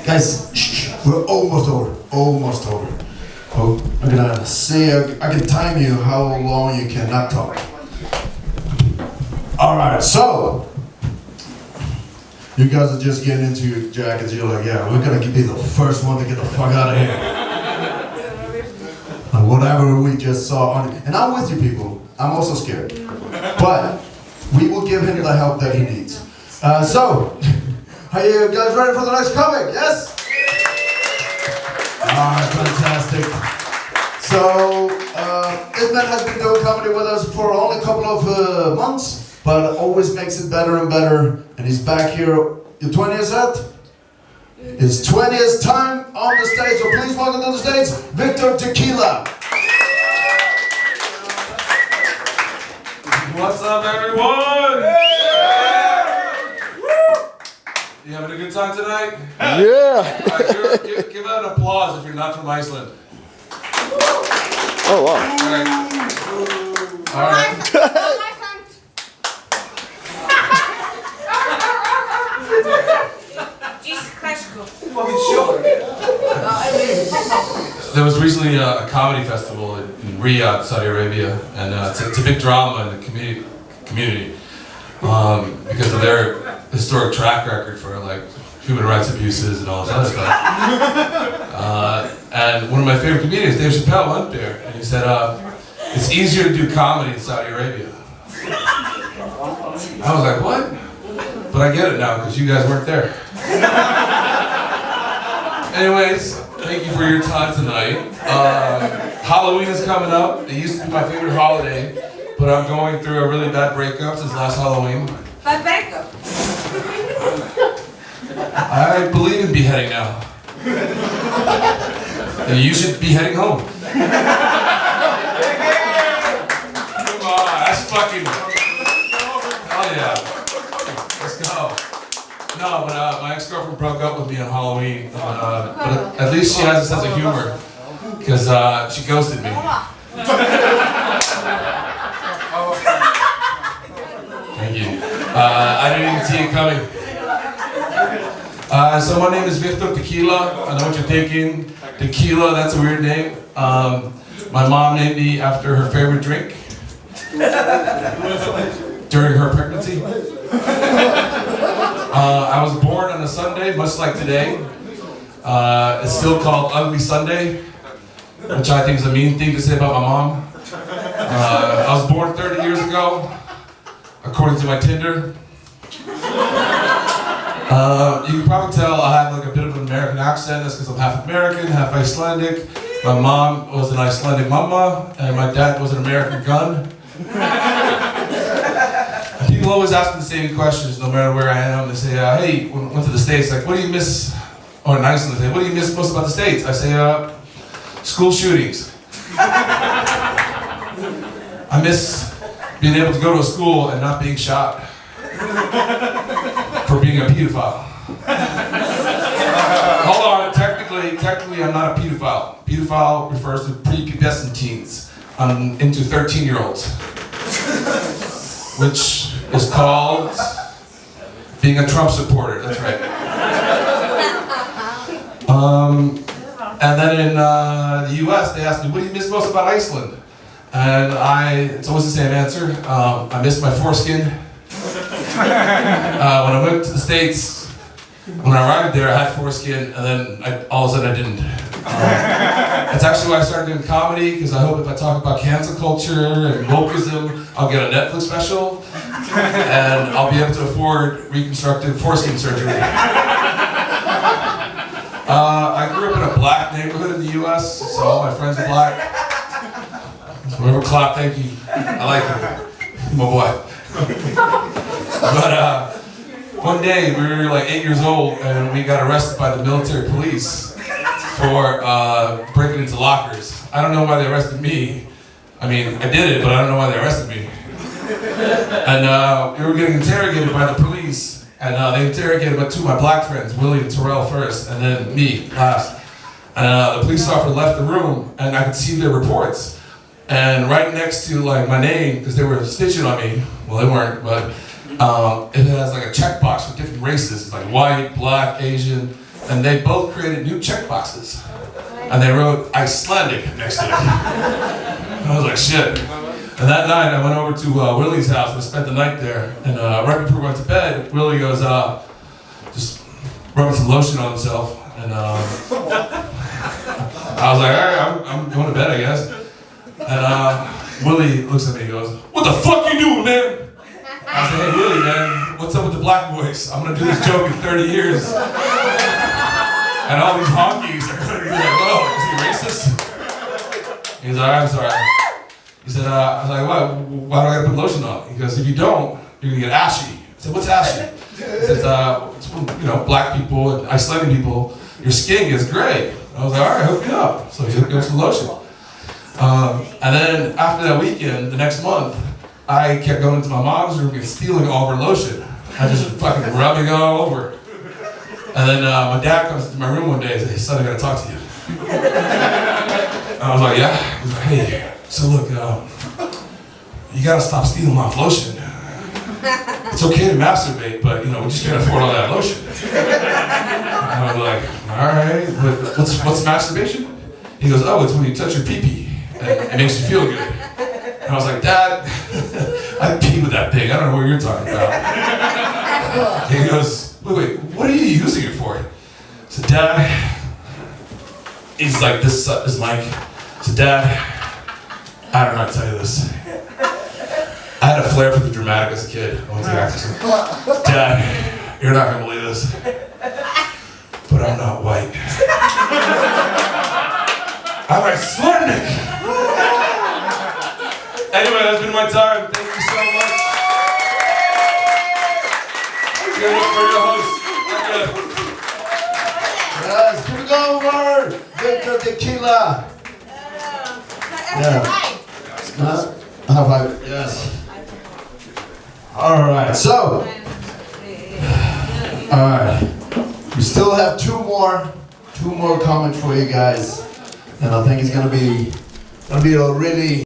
Guys, shh, we're almost over. Almost over. Oh, I'm gonna say I can time you how long you can not talk. All right, so you guys are just getting into your jackets. You're like, yeah, we're gonna be the first one to get the fuck out of here. Like whatever we just saw on it. And I'm with you people. I'm also scared. But we will give him the help that he needs. So, are you guys ready for the next comic? Yes? Alright, fantastic. So, Idman has been doing comedy with us for only a couple of months, but always makes it better and better. And he's back here. Your 20th set? His 20th time on the stage, so please welcome to the stage, Viktor Tequila. What's up, everyone? Yeah! You having a good time tonight? Yeah! All right, give that an applause if you're not from Iceland. Oh, wow. All right. Jesus Christ. There was recently a comedy festival in Riyadh, Saudi Arabia, and it's a big drama in the community because of their historic track record for like human rights abuses and all this other stuff. And one of my favorite comedians, Dave Chappelle, went there and he said, "It's easier to do comedy in Saudi Arabia." I was like, "What?" But I get it now because you guys weren't there. Anyways, thank you for your time tonight. Halloween is coming up. It used to be my favorite holiday, but I'm going through a really bad breakup since last Halloween. Bad breakup? I believe in beheading now. And you should be heading home. Come on, that's fucking... Oh yeah. Let's go. No, but my ex-girlfriend broke up with me on Halloween, but at least she has a sense of humor, because she ghosted me. Thank you. I didn't even see it coming. So my name is Viktor Tequila. I know what you're thinking. Tequila, that's a weird name. My mom named me after her favorite drink during her pregnancy. I was born on a Sunday, much like today. It's still called Ugly Sunday, which I think is a mean thing to say about my mom. I was born 30 years ago, according to my Tinder. You can probably tell I have like a bit of an American accent. That's because I'm half American, half Icelandic. My mom was an Icelandic mama, and my dad was an American gun. People always ask me the same questions, no matter where I am. They say, "Hey, went to the States. Like, what do you miss?" Or in Iceland, they say, "What do you miss most about the States?" I say, "School shootings." I miss being able to go to a school and not being shot for being a pedophile. Hold on, technically, I'm not a pedophile. Pedophile refers to prepubescent teens. I'm into 13-year-olds, which is called being a Trump supporter. That's right. And then in the U.S., they asked me, "What do you miss most about Iceland?" And it's always the same answer. I miss my foreskin. When I went to the States, when I arrived there, I had foreskin, and then all of a sudden I didn't. That's actually why I started doing comedy, because I hope if I talk about cancel culture and wokeism, I'll get a Netflix special, and I'll be able to afford reconstructive foreskin surgery. I grew up in a black neighborhood in the U.S., so all my friends are black. So whoever clapped, thank you. I like it. My boy. But one day we were like 8 years old and we got arrested by the military police for breaking into lockers. I don't know why they arrested me. I mean, I did it, but I don't know why they arrested me. And we were getting interrogated by the police, and they interrogated two of my black friends, Willie and Terrell first, and then me last. And the police officer left the room, and I could see their reports. And right next to like my name, because they were snitching on me, well they weren't, but It has like a checkbox for different races. It's like white, black, Asian, and they both created new checkboxes. And they wrote Icelandic next to it. I was like, shit. And that night I went over to Willie's house and I spent the night there. And right before we went to bed, Willie goes, just rubbing some lotion on himself. And I was like, all right, I'm going to bed, I guess. And Willie looks at me and goes, what the fuck you doing, man? I said, hey, Willie, man, what's up with the black voice? I'm gonna do this joke in 30 years. And all these honkies are gonna be like, whoa, is he racist? He's like, I'm sorry. He said, I was like, why do I gotta put lotion on? He goes, if you don't, you're gonna get ashy. I said, what's ashy? He said, it's when, black people and Icelandic people, your skin gets gray. I was like, all right, hook me up. So he hooked me up some lotion. And then after that weekend, the next month, I kept going into my mom's room and stealing all of her lotion. I just fucking rubbing it all over. And then my dad comes into my room one day and says, hey son, I gotta talk to you. And I was like, yeah? He's like, hey, so look, you gotta stop stealing my lotion. It's okay to masturbate, but we just can't afford all that lotion. And I was like, all right, but what's masturbation? He goes, oh, it's when you touch your pee-pee and it makes you feel good. And I was like, Dad, I pee with that thing. I don't know what you're talking about. He goes, wait, what are you using it for? I said, Dad, he's like, this is Mike. I said, Dad, I don't know how to tell you this. I had a flair for the dramatic as a kid. I went to acting. Dad, you're not gonna believe this, but I'm not white. I'm Icelandic. Anyway, that's been my time. Thank you so much. Give it up for your host. Yes, keep it going, word. Viktor Tequila. Yeah. High five. Yes. All right. So. All right. We still have two more comments for you guys, and I think it's gonna be a really